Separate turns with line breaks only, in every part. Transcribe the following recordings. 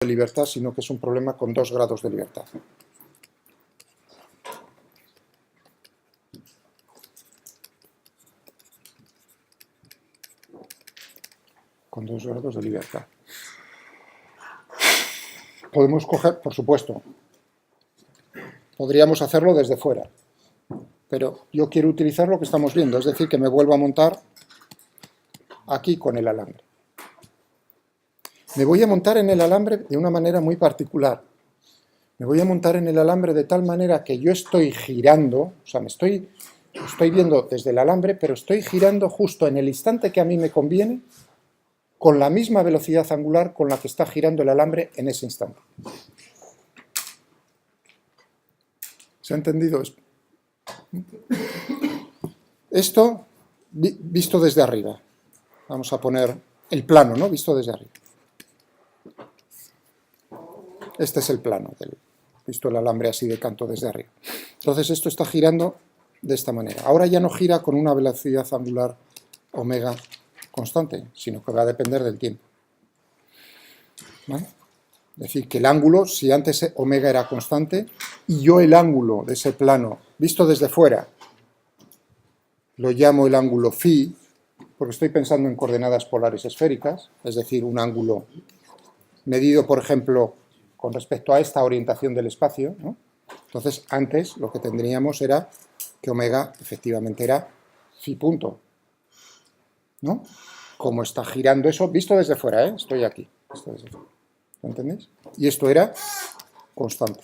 de libertad, sino que es un problema con 2 grados de libertad. Con 2 grados de libertad. Podemos coger, por supuesto, podríamos hacerlo desde fuera, pero yo quiero utilizar lo que estamos viendo, es decir, que me vuelvo a montar aquí con el alambre. Me voy a montar en el alambre de una manera muy particular. Me voy a montar en el alambre de tal manera que yo estoy girando, o sea, estoy viendo desde el alambre, pero estoy girando justo en el instante que a mí me conviene, con la misma velocidad angular con la que está girando el alambre en ese instante. ¿Se ha entendido? Esto visto desde arriba. Vamos a poner el plano, ¿no? Visto desde arriba. Este es el plano, visto el alambre así de canto desde arriba. Entonces esto está girando de esta manera. Ahora ya no gira con una velocidad angular omega constante, sino que va a depender del tiempo. ¿Vale? Es decir, que el ángulo, si antes omega era constante, y yo el ángulo de ese plano, visto desde fuera, lo llamo el ángulo phi, porque estoy pensando en coordenadas polares esféricas, es decir, un ángulo medido, por ejemplo, con respecto a esta orientación del espacio, ¿no? Entonces, antes lo que tendríamos era que omega efectivamente era phi punto, ¿no? Como está girando eso, visto desde fuera, ¿eh? Estoy aquí, esto desde fuera. ¿Lo entendéis? Y esto era constante.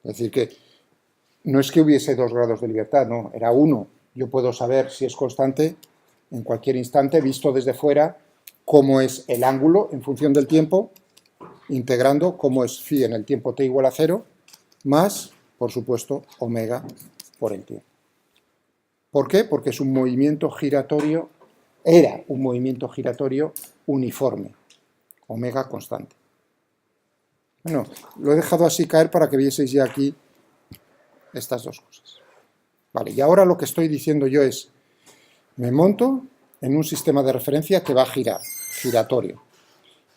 Es decir, que no es que hubiese 2 grados de libertad, no, era 1. Yo puedo saber si es constante en cualquier instante, visto desde fuera, cómo es el ángulo en función del tiempo, integrando cómo es phi en el tiempo t igual a 0, más, por supuesto, omega por el tiempo. ¿Por qué? Porque es un movimiento giratorio, era un movimiento giratorio uniforme, omega constante. Bueno, lo he dejado así caer para que vieseis ya aquí estas dos cosas. Vale, y ahora lo que estoy diciendo yo es, me monto en un sistema de referencia que va a girar, giratorio,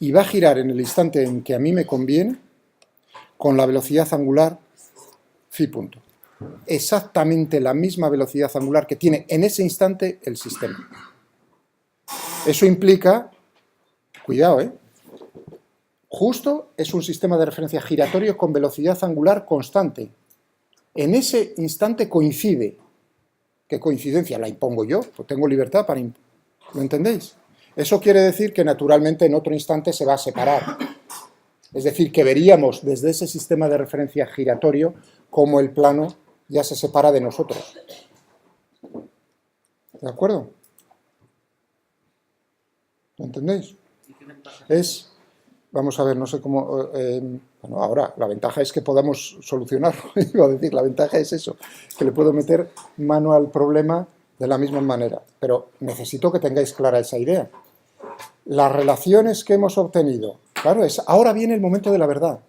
y va a girar en el instante en que a mí me conviene, con la velocidad angular phi punto. Exactamente la misma velocidad angular que tiene en ese instante el sistema. Eso implica, cuidado, justo es un sistema de referencia giratorio con velocidad angular constante. En ese instante coincide. ¿Qué coincidencia? La impongo yo, pues tengo libertad para... ¿Lo entendéis? Eso quiere decir que naturalmente en otro instante se va a separar. Es decir, que veríamos desde ese sistema de referencia giratorio cómo el plano ya se separa de nosotros. ¿De acuerdo? ¿Lo entendéis? Es... Vamos a ver, no sé cómo... bueno, ahora, la ventaja es que podamos solucionarlo. Iba a decir, la ventaja es eso, que le puedo meter mano al problema de la misma manera. Pero necesito que tengáis clara esa idea. Las relaciones que hemos obtenido, claro, ahora viene el momento de la verdad.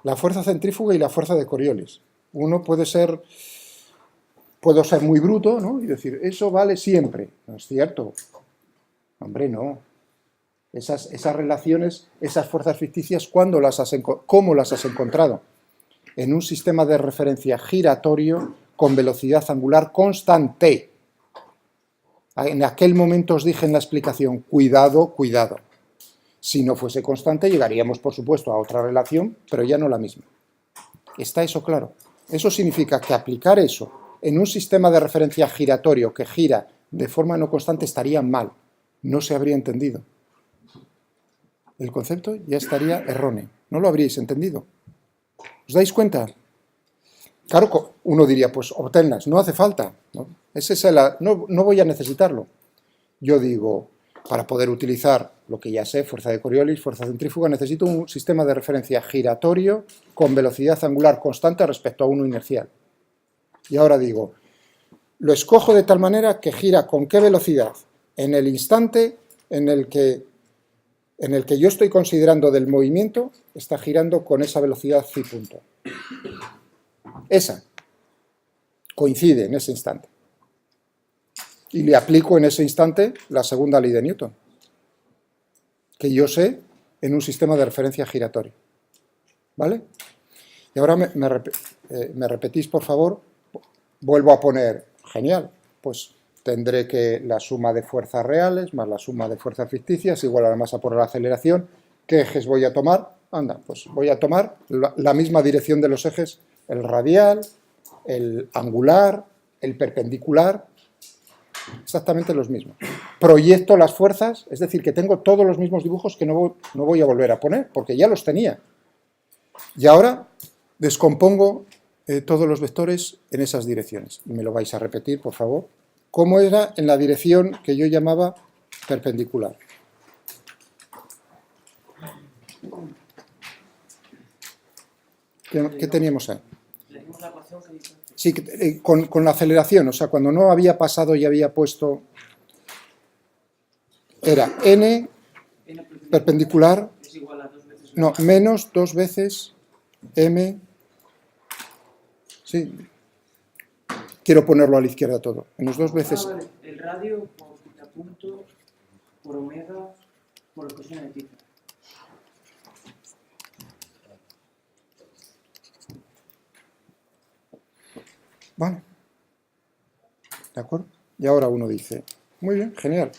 La fuerza centrífuga y la fuerza de Coriolis. Uno puedo ser muy bruto, ¿no? Y decir, eso vale siempre. No es cierto. Hombre, no. Esas relaciones, esas fuerzas ficticias, ¿cómo las has encontrado? En un sistema de referencia giratorio con velocidad angular constante. En aquel momento os dije en la explicación, cuidado, cuidado. Si no fuese constante, llegaríamos, por supuesto, a otra relación, pero ya no la misma. ¿Está eso claro? Eso significa que aplicar eso en un sistema de referencia giratorio que gira de forma no constante estaría mal. No se habría entendido. El concepto ya estaría erróneo. No lo habríais entendido. ¿Os dais cuenta? Claro, uno diría, pues obténlas, no hace falta. No voy a necesitarlo. Yo digo, para poder utilizar lo que ya sé, fuerza de Coriolis, fuerza centrífuga, necesito un sistema de referencia giratorio con velocidad angular constante respecto a uno inercial. Y ahora digo, lo escojo de tal manera que gira con qué velocidad en el instante en el que yo estoy considerando del movimiento, está girando con esa velocidad phi punto. Esa coincide en ese instante. Y le aplico en ese instante la segunda ley de Newton. Que yo sé en un sistema de referencia giratorio. ¿Vale? Y ahora me repetís, por favor, vuelvo a poner, genial, pues tendré que la suma de fuerzas reales más la suma de fuerzas ficticias igual a la masa por la aceleración. ¿Qué ejes voy a tomar? Anda, pues voy a tomar la misma dirección de los ejes, el radial, el angular, el perpendicular, exactamente los mismos. Proyecto las fuerzas, es decir, que tengo todos los mismos dibujos que no voy a volver a poner, porque ya los tenía. Y ahora descompongo todos los vectores en esas direcciones. Y me lo vais a repetir, por favor. ¿Cómo era en la dirección que yo llamaba perpendicular? ¿Qué teníamos ahí? Sí, con la aceleración, o sea, cuando no había pasado y había puesto... Era n perpendicular, no, menos 2 veces m... Sí, quiero ponerlo a la izquierda todo. Menos 2 veces...
Vale. El radio por θ punto por omega por el coseno de θ.
Vale. ¿De acuerdo? Y ahora uno dice, muy bien, genial.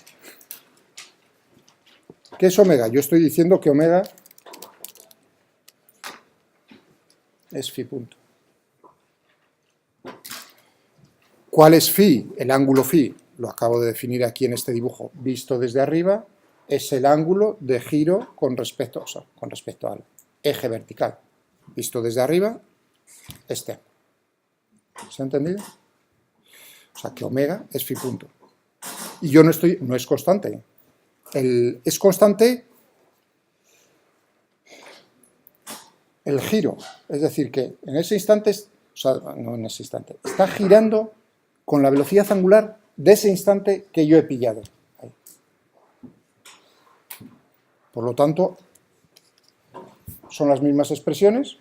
¿Qué es omega? Yo estoy diciendo que omega es phi punto. ¿Cuál es phi? El ángulo phi, lo acabo de definir aquí en este dibujo, visto desde arriba, es el ángulo de giro con respecto al eje vertical. Visto desde arriba, este ángulo. ¿Se ha entendido? O sea, que omega es phi punto. Y yo no es constante. Es constante el giro. Es decir, que en ese instante, o sea, no en ese instante, está girando con la velocidad angular de ese instante que yo he pillado. Ahí. Por lo tanto, son las mismas expresiones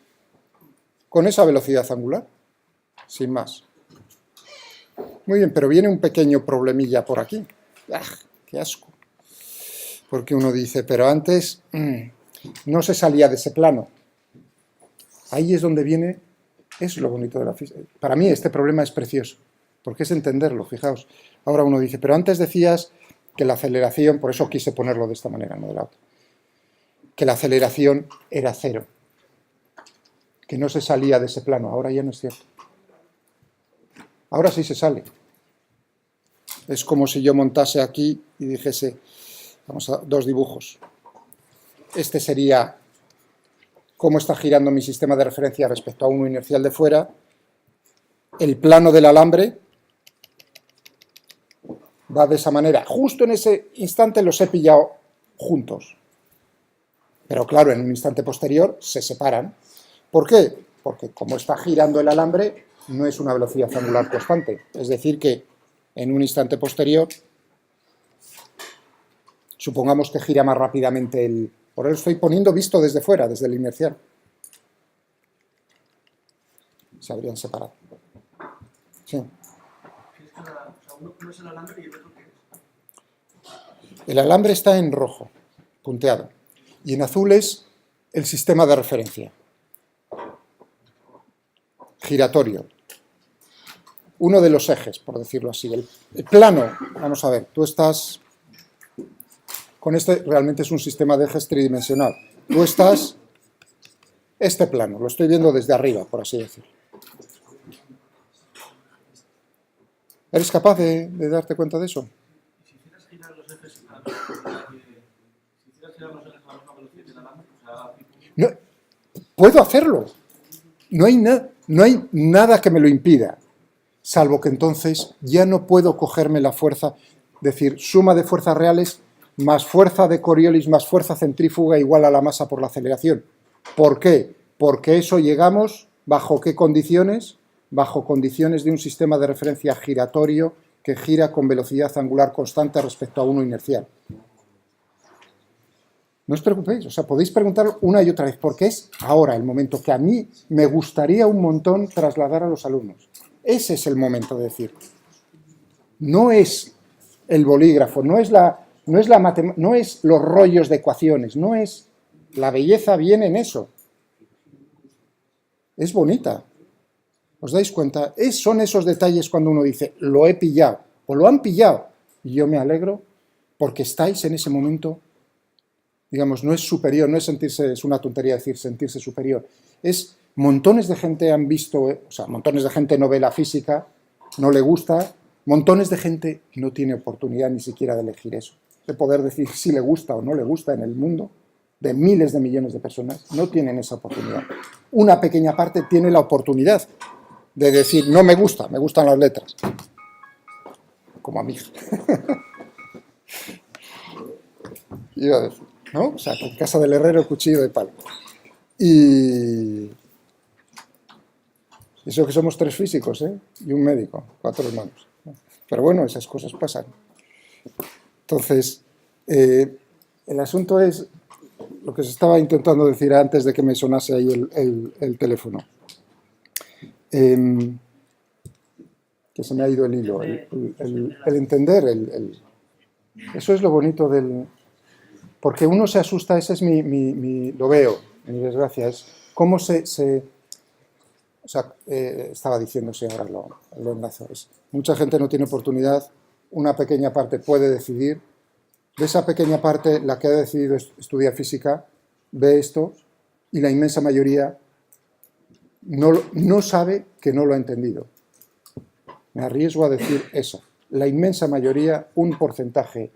con esa velocidad angular. Sin más. Muy bien, pero viene un pequeño problemilla por aquí. ¡Ah, qué asco! Porque uno dice, pero antes no se salía de ese plano. Ahí es donde viene, es lo bonito de la física. Para mí este problema es precioso, porque es entenderlo, fijaos. Ahora uno dice, pero antes decías que la aceleración, por eso quise ponerlo de esta manera, no de la otra, que la aceleración era cero, que no se salía de ese plano. Ahora ya no es cierto. Ahora sí se sale. Es como si yo montase aquí y dijese, vamos a dos dibujos. Este sería cómo está girando mi sistema de referencia respecto a uno inercial de fuera. El plano del alambre va de esa manera. Justo en ese instante los he pillado juntos. Pero claro, en un instante posterior se separan. ¿Por qué? Porque como está girando el alambre, no es una velocidad angular constante. Es decir que en un instante posterior, supongamos que gira más rápidamente el... Por eso estoy poniendo visto desde fuera, desde el inercial. Se habrían separado. Sí.
Uno es el alambre y el otro qué es.
El alambre está en rojo, punteado. Y en azul es el sistema de referencia. Giratorio. Uno de los ejes, por decirlo así. El plano, vamos a ver, tú estás... Con este realmente es un sistema de ejes tridimensional. Tú estás... Este plano, lo estoy viendo desde arriba, por así decirlo. ¿Eres capaz de darte cuenta de eso?
Si hicieras girar los ejes a la misma velocidad del alambre, o sea...
No, puedo hacerlo. No hay nada que me lo impida. Salvo que entonces ya no puedo cogerme la fuerza, decir, suma de fuerzas reales más fuerza de Coriolis más fuerza centrífuga igual a la masa por la aceleración. ¿Por qué? Porque eso llegamos, ¿bajo qué condiciones? Bajo condiciones de un sistema de referencia giratorio que gira con velocidad angular constante respecto a uno inercial. No os preocupéis, o sea, podéis preguntar una y otra vez, porque es ahora el momento que a mí me gustaría un montón trasladar a los alumnos. Ese es el momento de decir. No es el bolígrafo, no es los rollos de ecuaciones, no es La belleza viene en eso. Es bonita. ¿Os dais cuenta? Son esos detalles cuando uno dice, lo he pillado, o lo han pillado. Y yo me alegro porque estáis en ese momento, digamos, no es superior, no es sentirse, es una tontería decir sentirse superior. Es, montones de gente han visto, o sea, montones de gente no ve la física, no le gusta, montones de gente no tiene oportunidad ni siquiera de elegir eso, de poder decir si le gusta o no le gusta en el mundo, de miles de millones de personas, no tienen esa oportunidad. Una pequeña parte tiene la oportunidad de decir, no me gusta, me gustan las letras. Como a mi hija. Iba a decir, ¿no? O sea, que en casa del herrero, cuchillo de palo. Y eso que somos 3 físicos, ¿eh? Y un médico, 4 hermanos. Pero bueno, esas cosas pasan. Entonces, el asunto es lo que se estaba intentando decir antes de que me sonase ahí el teléfono. Que se me ha ido el hilo. El entender, eso es lo bonito del... Porque uno se asusta, ese es lo veo, mi desgracia, es cómo o sea, estaba diciéndose, ahora lo enlazo, mucha gente no tiene oportunidad, una pequeña parte puede decidir, de esa pequeña parte, la que ha decidido estudiar física, ve esto, y la inmensa mayoría no sabe que no lo ha entendido. Me arriesgo a decir eso. La inmensa mayoría, un porcentaje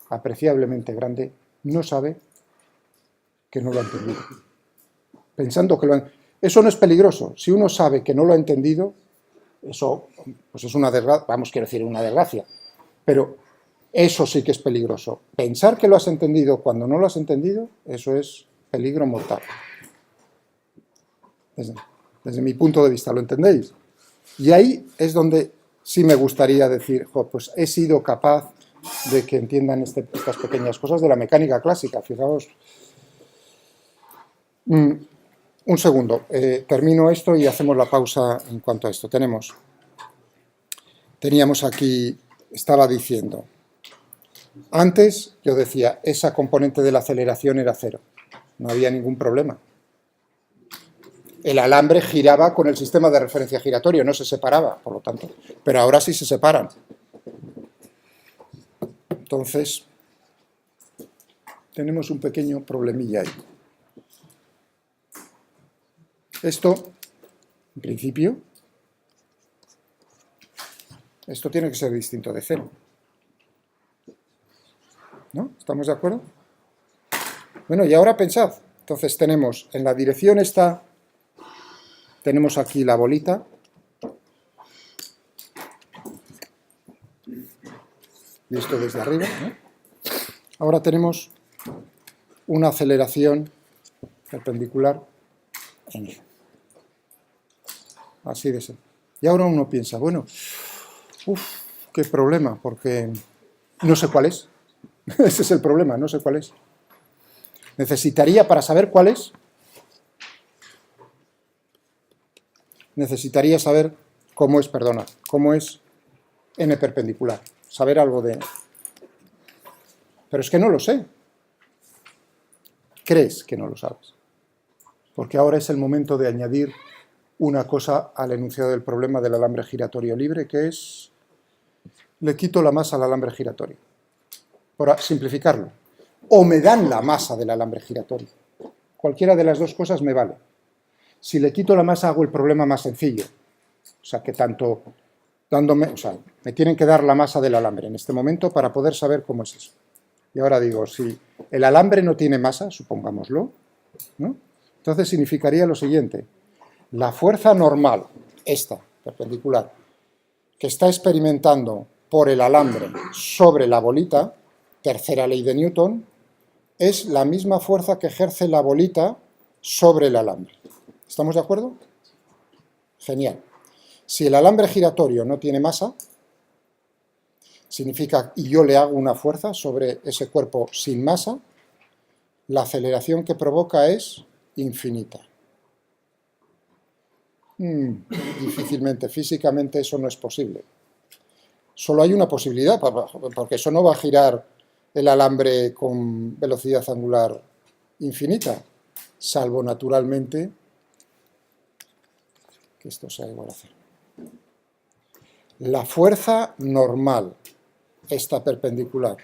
apreciablemente grande, no sabe que no lo ha entendido. Pensando que lo ha... Eso no es peligroso. Si uno sabe que no lo ha entendido, eso pues es una desgracia, vamos, quiero decir, una desgracia. Pero eso sí que es peligroso. Pensar que lo has entendido cuando no lo has entendido, eso es peligro mortal. Desde mi punto de vista, ¿lo entendéis? Y ahí es donde sí me gustaría decir, pues he sido capaz de que entiendan estas pequeñas cosas de la mecánica clásica. Fijaos. Un segundo, termino esto y hacemos la pausa en cuanto a esto. Teníamos aquí, estaba diciendo, antes yo decía, esa componente de la aceleración era 0, no había ningún problema. El alambre giraba con el sistema de referencia giratorio, no se separaba, por lo tanto, pero ahora sí se separan. Entonces, tenemos un pequeño problemilla ahí. Esto, en principio, esto tiene que ser distinto de 0. ¿No? ¿Estamos de acuerdo? Bueno, y ahora pensad. Entonces tenemos en la dirección esta, tenemos aquí la bolita. Visto desde arriba, ¿no? Ahora tenemos una aceleración perpendicular en ella. Así de ser. Y ahora uno piensa, bueno, qué problema, porque no sé cuál es. Ese es el problema, no sé cuál es. Necesitaría, para saber cuál es, necesitaría saber cómo es n perpendicular. Saber algo de... Pero es que no lo sé. Crees que no lo sabes. Porque ahora es el momento de añadir una cosa al enunciado del problema del alambre giratorio libre, que es, le quito la masa al alambre giratorio, por simplificarlo, o me dan la masa del alambre giratorio. Cualquiera de las dos cosas me vale. Si le quito la masa hago el problema más sencillo, o sea que tanto dándome, o sea, me tienen que dar la masa del alambre en este momento para poder saber cómo es eso. Y ahora digo, si el alambre no tiene masa, supongámoslo, ¿no? Entonces significaría lo siguiente. La fuerza normal, esta, perpendicular, que está experimentando por el alambre sobre la bolita, tercera ley de Newton, es la misma fuerza que ejerce la bolita sobre el alambre. ¿Estamos de acuerdo? Genial. Si el alambre giratorio no tiene masa, significa, y yo le hago una fuerza sobre ese cuerpo sin masa, la aceleración que provoca es infinita. Difícilmente, físicamente eso no es posible. Solo hay una posibilidad, porque eso no va a girar el alambre con velocidad angular infinita, salvo naturalmente que esto sea igual a 0. La fuerza normal, esta perpendicular,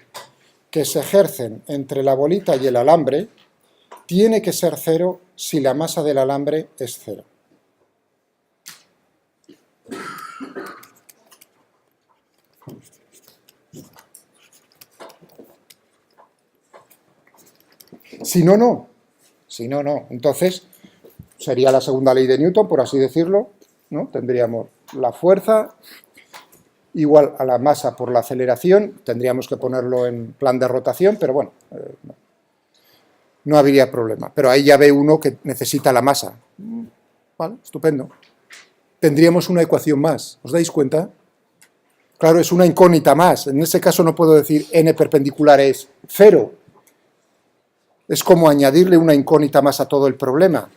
que se ejercen entre la bolita y el alambre, tiene que ser 0 si la masa del alambre es 0. Si no, no. Si no, no. Entonces, sería la segunda ley de Newton, por así decirlo, ¿no? Tendríamos la fuerza igual a la masa por la aceleración, tendríamos que ponerlo en plan de rotación, pero bueno, no habría problema. Pero ahí ya ve uno que necesita la masa. Vale, estupendo. Tendríamos una ecuación más, ¿os dais cuenta? Claro, es una incógnita más. En ese caso no puedo decir n perpendicular es 0. Es como añadirle una incógnita más a todo el problema.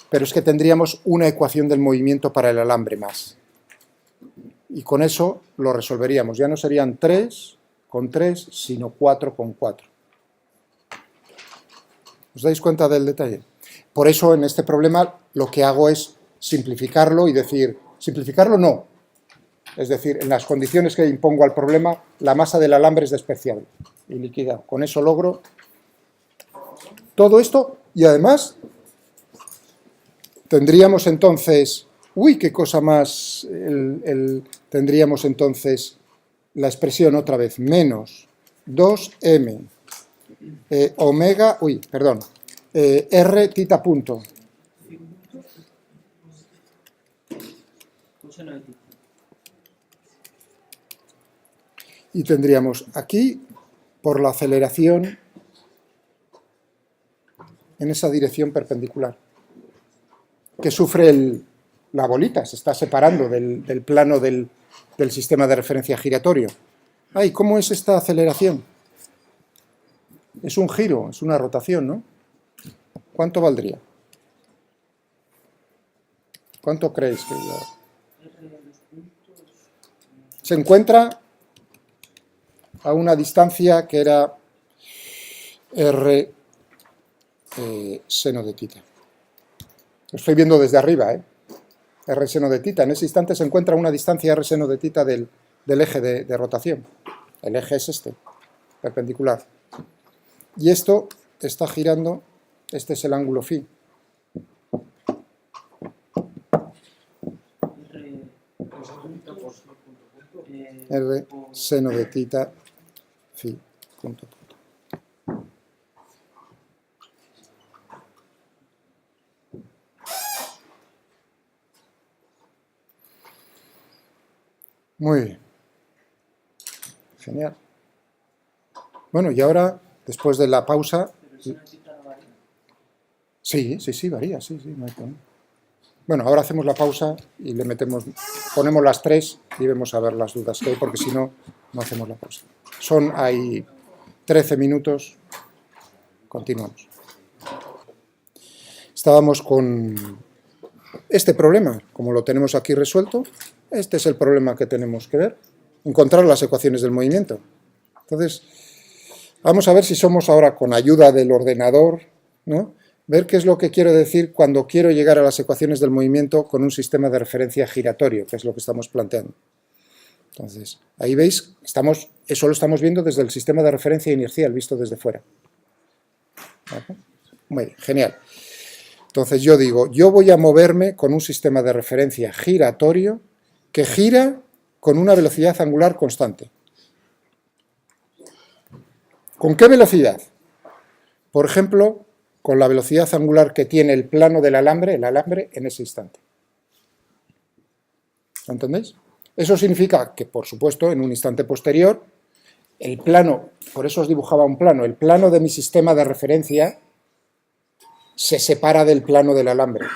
Pero es que tendríamos una ecuación del movimiento para el alambre más. Y con eso lo resolveríamos. Ya no serían 3 con 3, sino 4 con 4. ¿Os dais cuenta del detalle? Por eso en este problema lo que hago es simplificarlo y decir, simplificarlo no. Es decir, en las condiciones que impongo al problema, la masa del alambre es despreciable y liquidado. Con eso logro todo esto y además tendríamos entonces, uy, qué cosa más, tendríamos entonces la expresión otra vez, menos 2m omega, r tita punto. Y tendríamos aquí, por la aceleración, en esa dirección perpendicular, que sufre la bolita, se está separando del plano del sistema de referencia giratorio. Ay, ¿cómo es esta aceleración? Es un giro, es una rotación, ¿no? ¿Cuánto valdría? ¿Cuánto creéis que se encuentra a una distancia que era r seno de tita? Lo estoy viendo desde arriba, r seno de tita. En ese instante se encuentra a una distancia r seno de tita del eje de rotación. El eje es este, perpendicular. Y esto está girando, este es el ángulo phi. R seno de tita phi punto. Muy bien. Genial. Bueno, y ahora, después de la pausa... Sí, varía, sí, no hay problema. Bueno, ahora hacemos la pausa y le ponemos las 3 y vemos a ver las dudas que hay, porque si no, no hacemos la pausa. Son ahí 13 minutos. Continuamos. Estábamos con este problema, como lo tenemos aquí resuelto. Este es el problema que tenemos que ver, encontrar las ecuaciones del movimiento. Entonces, vamos a ver si somos ahora, con ayuda del ordenador, ¿no?, ver qué es lo que quiero decir cuando quiero llegar a las ecuaciones del movimiento con un sistema de referencia giratorio, que es lo que estamos planteando. Entonces, ahí veis, eso lo estamos viendo desde el sistema de referencia inercial, visto desde fuera. ¿Vale? Muy bien, genial. Entonces yo digo, yo voy a moverme con un sistema de referencia giratorio que gira con una velocidad angular constante. ¿Con qué velocidad? Por ejemplo, con la velocidad angular que tiene el plano del alambre, en ese instante. ¿Entendéis? Eso significa que, por supuesto, en un instante posterior, el plano, por eso os dibujaba un plano, el plano de mi sistema de referencia se separa del plano del alambre.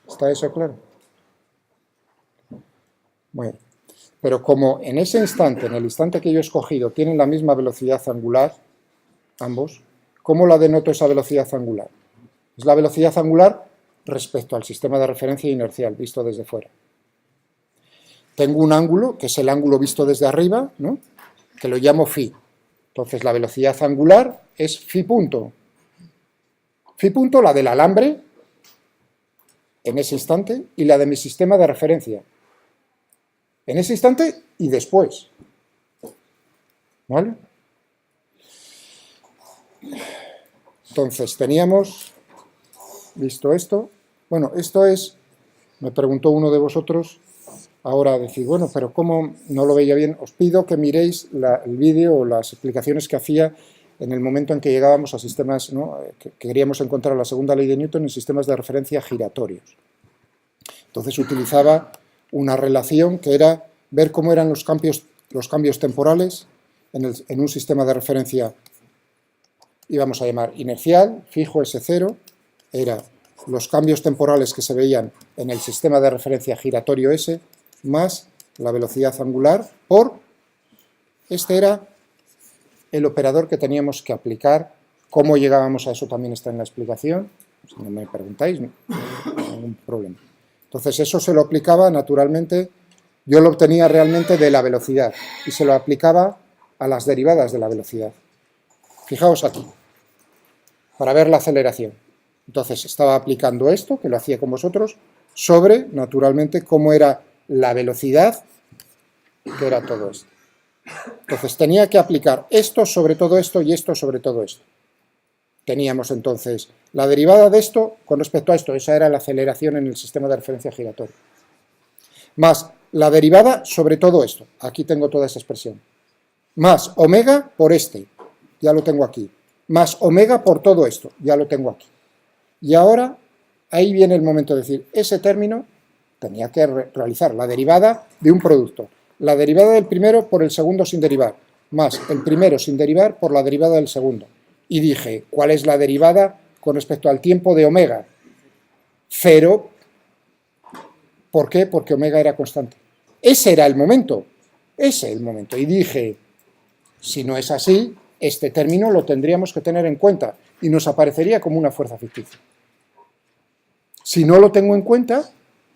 ¿Está eso claro? Bueno, pero como en ese instante, en el instante que yo he escogido, tienen la misma velocidad angular, ambos, ¿cómo la denoto esa velocidad angular? Es la velocidad angular respecto al sistema de referencia inercial, visto desde fuera. Tengo un ángulo, que es el ángulo visto desde arriba, ¿no?, que lo llamo phi. Entonces la velocidad angular es phi punto. Phi punto, la del alambre, en ese instante, y la de mi sistema de referencia. En ese instante y después. ¿Vale? Entonces teníamos visto esto. Bueno, esto es, me preguntó uno de vosotros, ahora decir, bueno, pero ¿cómo no lo veía bien? Os pido que miréis el vídeo o las explicaciones que hacía en el momento en que llegábamos a sistemas, ¿no? que queríamos encontrar la segunda ley de Newton en sistemas de referencia giratorios. Entonces utilizaba una relación que era ver cómo eran los cambios temporales en un sistema de referencia, íbamos a llamar inercial, fijo, S0, era los cambios temporales que se veían en el sistema de referencia giratorio S, más la velocidad angular por, este era el operador que teníamos que aplicar. ¿Cómo llegábamos a eso? También está en la explicación, si no me preguntáis, no hay ningún problema. Entonces eso se lo aplicaba naturalmente, yo lo obtenía realmente de la velocidad y se lo aplicaba a las derivadas de la velocidad. Fijaos aquí, para ver la aceleración. Entonces estaba aplicando esto, que lo hacía con vosotros, sobre, naturalmente, cómo era la velocidad, que era todo esto. Entonces tenía que aplicar esto sobre todo esto y esto sobre todo esto. Teníamos entonces la derivada de esto con respecto a esto, esa era la aceleración en el sistema de referencia giratorio. Más la derivada sobre todo esto, aquí tengo toda esa expresión. Más omega por este, ya lo tengo aquí. Más omega por todo esto, ya lo tengo aquí. Y ahora, ahí viene el momento de decir, ese término tenía que realizar la derivada de un producto. La derivada del primero por el segundo sin derivar, más el primero sin derivar por la derivada del segundo. Y dije, ¿cuál es la derivada con respecto al tiempo de omega? 0. ¿Por qué? Porque omega era constante. Ese era el momento. Ese es el momento. Y dije, si no es así, este término lo tendríamos que tener en cuenta y nos aparecería como una fuerza ficticia. Si no lo tengo en cuenta,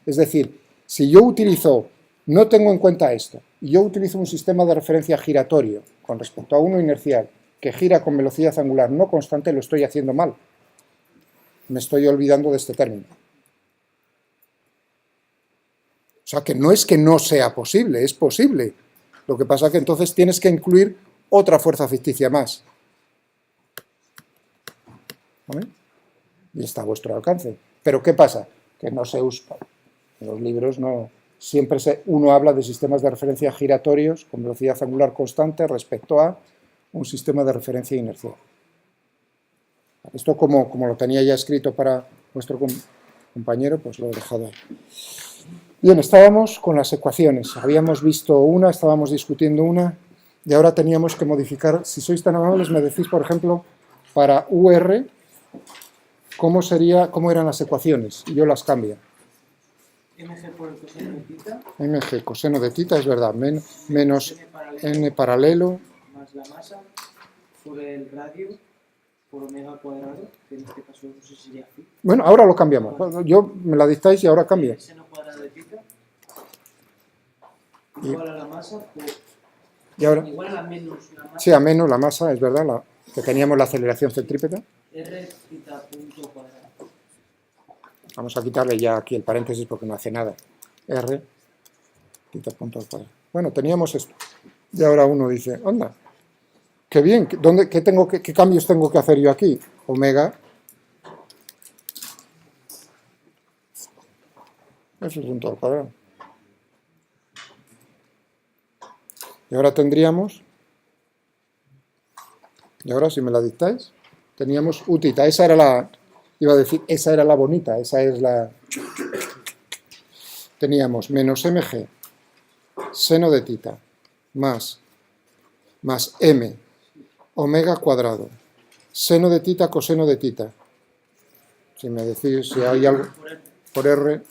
es decir, si yo no tengo en cuenta esto, y yo utilizo un sistema de referencia giratorio con respecto a uno inercial que gira con velocidad angular no constante, lo estoy haciendo mal. Me estoy olvidando de este término. O sea, que no es que no sea posible, es posible. Lo que pasa es que entonces tienes que incluir otra fuerza ficticia más. ¿Vale? Y está a vuestro alcance. Pero ¿qué pasa? Que no se usa. En los libros no. Siempre uno habla de sistemas de referencia giratorios con velocidad angular constante respecto a un sistema de referencia inercial. Esto como lo tenía ya escrito para vuestro compañero, pues lo he dejado ahí. Bien, estábamos con las ecuaciones. Habíamos visto una, estábamos discutiendo una, y ahora teníamos que modificar. Si sois tan amables, me decís, por ejemplo, para UR, cómo eran las ecuaciones, y yo las cambio.
mg por el coseno de tita.
mg, coseno de tita, es verdad, menos n paralelo.
Más la masa por el radio por omega cuadrado, que en este caso no sé si sería phi.
Bueno, ahora lo cambiamos. Yo me la dictáis y ahora cambia.
El seno cuadrado de tita igual a la masa por...
Y ahora,
igual a la menos la masa.
sí, a menos la masa, es verdad, que teníamos la aceleración centrípeta.
R tita punto cuadrado.
Vamos a quitarle ya aquí el paréntesis porque no hace nada. R, tita punto al cuadrado. Bueno, teníamos esto. Y ahora uno dice, anda, qué bien, ¿qué cambios tengo que hacer yo aquí? Omega. Eso es punto al cuadrado. Y ahora tendríamos, y ahora si me la dictáis, teníamos utita, esa era la, iba a decir, esa era la bonita, esa es la, teníamos menos mg, seno de tita, más m, omega cuadrado, seno de tita, coseno de tita. Si me decís si hay algo, por r,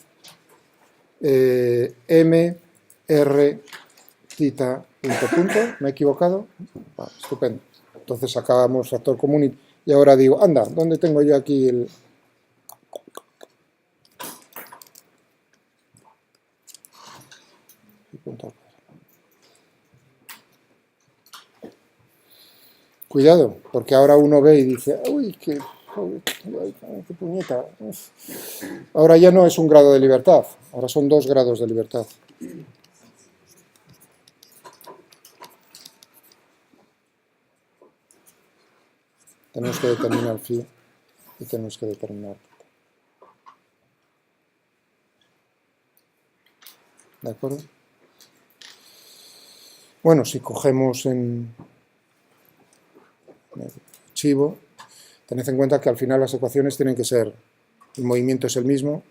m, r, tita, punto, ¿me he equivocado? Vale, estupendo. Entonces sacábamos factor común y ahora digo, anda, ¿dónde tengo yo aquí el...? Cuidado, porque ahora uno ve y dice, uy, qué puñeta. Ahora ya no es un grado de libertad, ahora son 2 grados de libertad. Tenemos que determinar phi y tenemos que determinar θ. ¿De acuerdo? Bueno, si cogemos en el archivo, tened en cuenta que al final las ecuaciones tienen que ser, el movimiento es el mismo.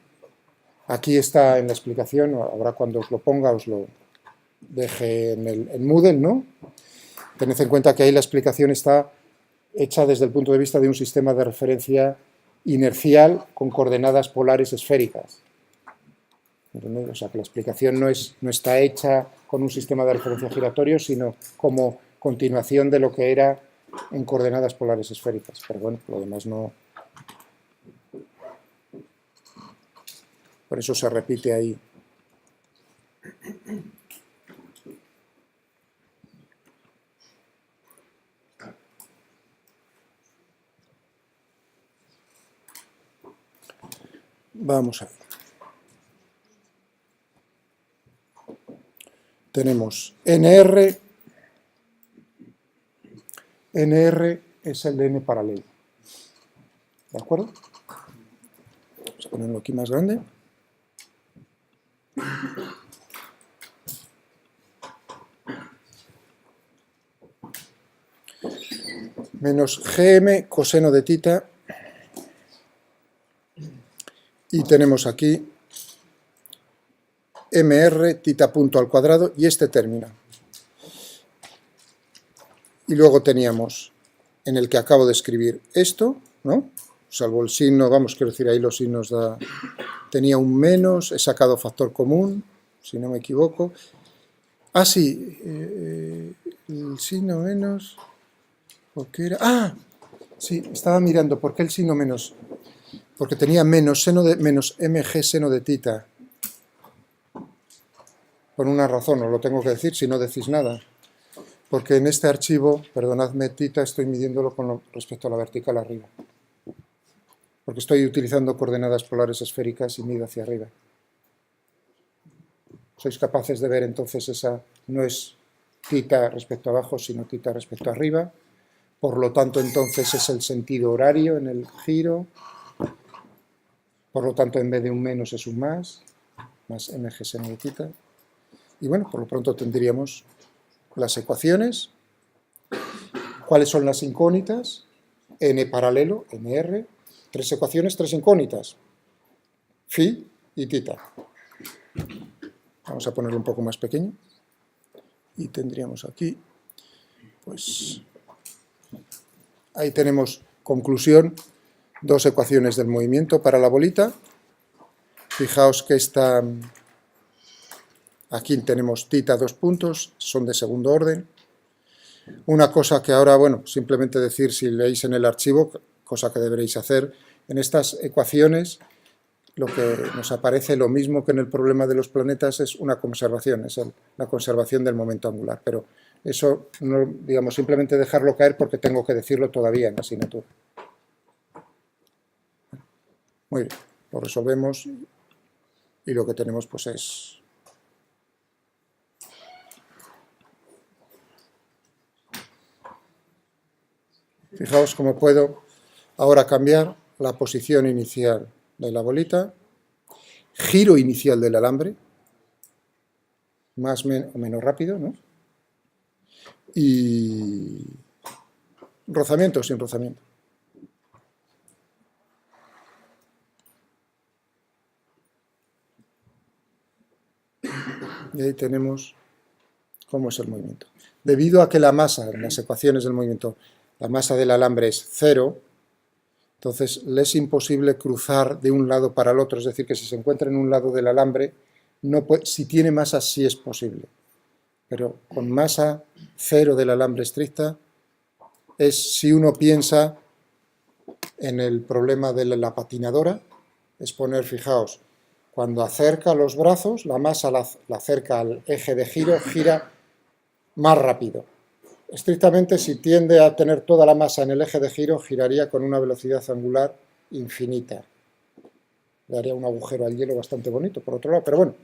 Aquí está en la explicación, ahora cuando os lo ponga os lo deje en Moodle, ¿no? Tened en cuenta que ahí la explicación está hecha desde el punto de vista de un sistema de referencia inercial con coordenadas polares esféricas. ¿Entendéis? O sea, que la explicación no está hecha con un sistema de referencia giratorio, sino como continuación de lo que era en coordenadas polares esféricas. Pero bueno, lo demás no. Por eso se repite ahí. Vamos a ver. Tenemos NR. NR es el de N paralelo. ¿De acuerdo? Vamos a ponerlo aquí más grande. Menos GM coseno de tita. Y tenemos aquí MR tita punto al cuadrado y este término. Y luego teníamos en el que acabo de escribir esto, ¿no? Salvo el signo, vamos, quiero decir, ahí los signos tenía un menos, he sacado factor común, si no me equivoco. Ah, sí, el signo menos, ¿por qué era? Ah, sí, estaba mirando, ¿por qué el signo menos? Porque tenía menos mg seno de tita. Por una razón, os lo tengo que decir si no decís nada. Porque en este archivo, perdonadme, tita, estoy midiéndolo con respecto a la vertical arriba. Porque estoy utilizando coordenadas polares esféricas y mido hacia arriba. ¿Sois capaces de ver entonces esa? No es tita respecto a abajo, sino tita respecto a arriba. Por lo tanto, entonces es el sentido horario en el giro. Por lo tanto, en vez de un menos es un más mg seno de tita. Y bueno, por lo pronto tendríamos las ecuaciones. ¿Cuáles son las incógnitas? N paralelo, NR, 3 ecuaciones, 3 incógnitas. Phi y tita. Vamos a ponerlo un poco más pequeño. Y tendríamos aquí, pues, ahí tenemos conclusión, 2 ecuaciones del movimiento para la bolita. Fijaos que aquí tenemos tita 2 puntos, son de segundo orden. Una cosa que ahora, bueno, simplemente decir si leéis en el archivo, cosa que deberéis hacer, en estas ecuaciones lo que nos aparece lo mismo que en el problema de los planetas es una conservación, es la conservación del momento angular, pero eso, no, digamos, simplemente dejarlo caer porque tengo que decirlo todavía en la asignatura. Muy bien, lo resolvemos y lo que tenemos pues es... Fijaos cómo puedo ahora cambiar la posición inicial de la bolita, giro inicial del alambre, más o menos rápido, ¿no? Y rozamiento o sin rozamiento. Y ahí tenemos cómo es el movimiento. Debido a que la masa, en las ecuaciones del movimiento, la masa del alambre es 0, entonces le es imposible cruzar de un lado para el otro, es decir, que si se encuentra en un lado del alambre, no puede, si tiene masa sí es posible, pero con masa 0 del alambre estricta es si uno piensa en el problema de la patinadora, es poner, fijaos, cuando acerca los brazos, la masa la acerca al eje de giro, gira más rápido. estrictamente, si tiende a tener toda la masa en el eje de giro, giraría con una velocidad angular infinita. Le haría un agujero al hielo bastante bonito, por otro lado, pero bueno,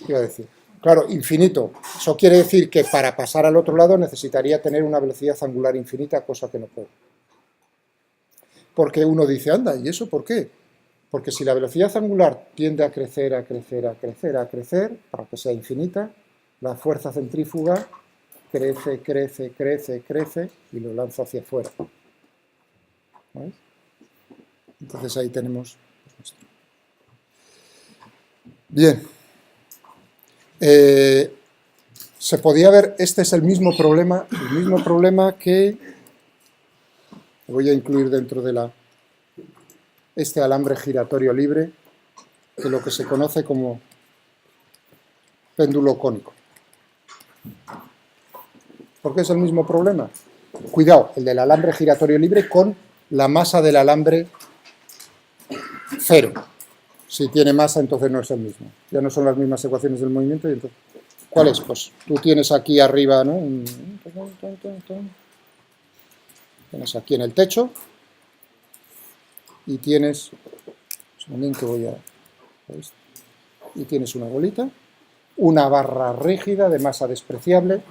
iba a decir. Claro, infinito. Eso quiere decir que para pasar al otro lado necesitaría tener una velocidad angular infinita, cosa que no puedo. Porque uno dice, anda, ¿y eso por qué? Porque si la velocidad angular tiende a crecer, a crecer, a crecer, a crecer, para que sea infinita, la fuerza centrífuga crece, crece, crece, crece y lo lanza hacia afuera. ¿Veis? Entonces ahí tenemos esto. Bien. Se podía ver, este es el mismo problema que voy a incluir dentro de este alambre giratorio libre, que lo que se conoce como péndulo cónico. ¿Por qué es el mismo problema? Cuidado, el del alambre giratorio libre con la masa del alambre cero. Si tiene masa, entonces no es el mismo. Ya no son las mismas ecuaciones del movimiento. Y entonces, ¿cuál es? Pues tú tienes aquí arriba, ¿no? Tienes aquí en el techo y tienes, y tienes una bolita, una barra rígida de masa despreciable,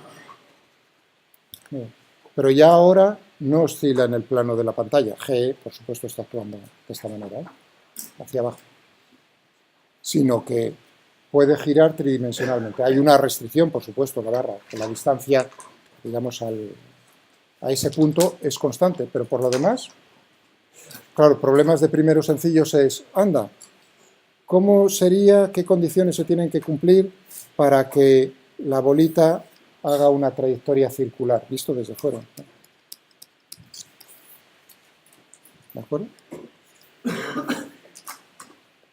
pero ya ahora no oscila en el plano de la pantalla. G, por supuesto, está actuando de esta manera, hacia abajo, sino que puede girar tridimensionalmente. Hay una restricción, por supuesto, la barra, que la distancia, digamos, a ese punto es constante, pero por lo demás, claro, problemas de primeros sencillos es, anda, ¿cómo sería, qué condiciones se tienen que cumplir para que la bolita haga una trayectoria circular, visto desde fuera? ¿De acuerdo?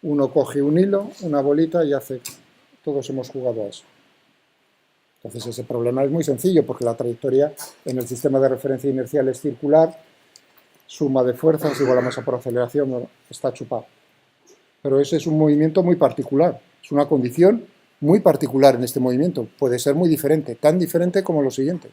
Uno coge un hilo, una bolita y hace, todos hemos jugado a eso. Entonces ese problema es muy sencillo porque la trayectoria en el sistema de referencia inercial es circular, suma de fuerzas igual a masa por aceleración, bueno, está chupado. Pero ese es un movimiento muy particular, es una condición muy particular en este movimiento, puede ser muy diferente, tan diferente como lo siguiente.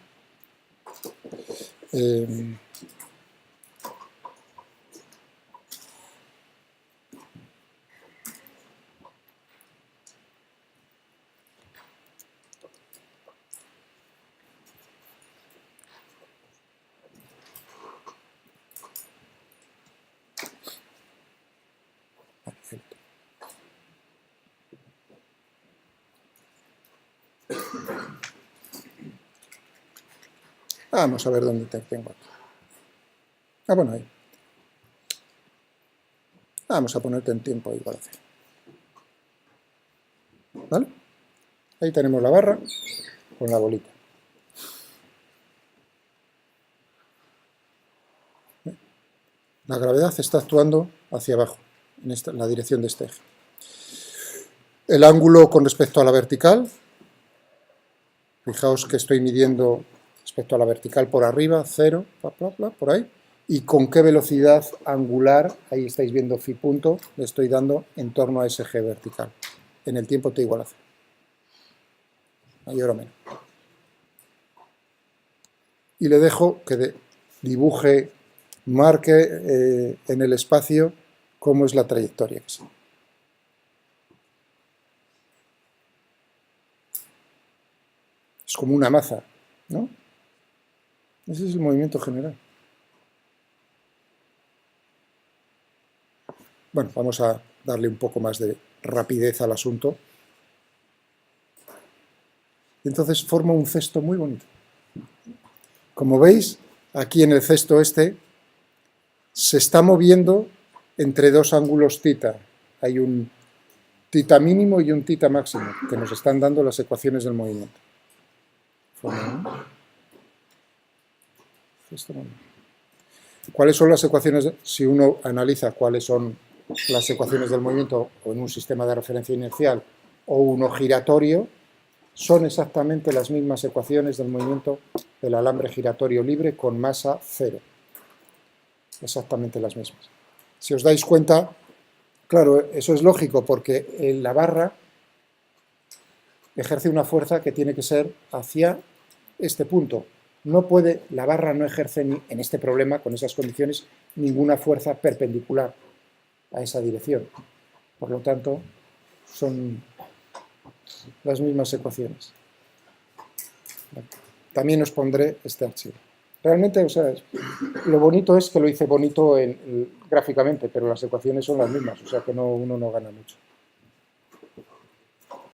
Perfecto. Vamos a ver dónde te tengo aquí. Ah, bueno, ahí. Vamos a ponerte en tiempo igual. ¿Vale? Ahí tenemos la barra con la bolita. La gravedad está actuando hacia abajo, en la dirección de este eje. El ángulo con respecto a la vertical, fijaos que estoy midiendo respecto a la vertical por arriba, 0, por ahí, y con qué velocidad angular, ahí estáis viendo phi punto, le estoy dando en torno a ese eje vertical, en el tiempo t igual a 0, mayor o menos. Y le dejo que dibuje, marque en el espacio cómo es la trayectoria que sea. Es como una maza, ¿no? Ese es el movimiento general. Bueno, vamos a darle un poco más de rapidez al asunto. Y entonces forma un cesto muy bonito. Como veis, aquí en el cesto este se está moviendo entre dos ángulos θ. Hay un θ mínimo y un θ máximo, que nos están dando las ecuaciones del movimiento. ¿Cuáles son las ecuaciones? Si uno analiza cuáles son las ecuaciones del movimiento o en un sistema de referencia inercial o uno giratorio, son exactamente las mismas ecuaciones del movimiento del alambre giratorio libre con masa 0. Exactamente las mismas. Si os dais cuenta, claro, eso es lógico porque la barra ejerce una fuerza que tiene que ser hacia este punto. no puede, la barra no ejerce en este problema, con esas condiciones, ninguna fuerza perpendicular a esa dirección. Por lo tanto, son las mismas ecuaciones. También os pondré este archivo. Realmente, o sea, lo bonito es que lo hice bonito gráficamente, pero las ecuaciones son las mismas, o sea que uno no gana mucho.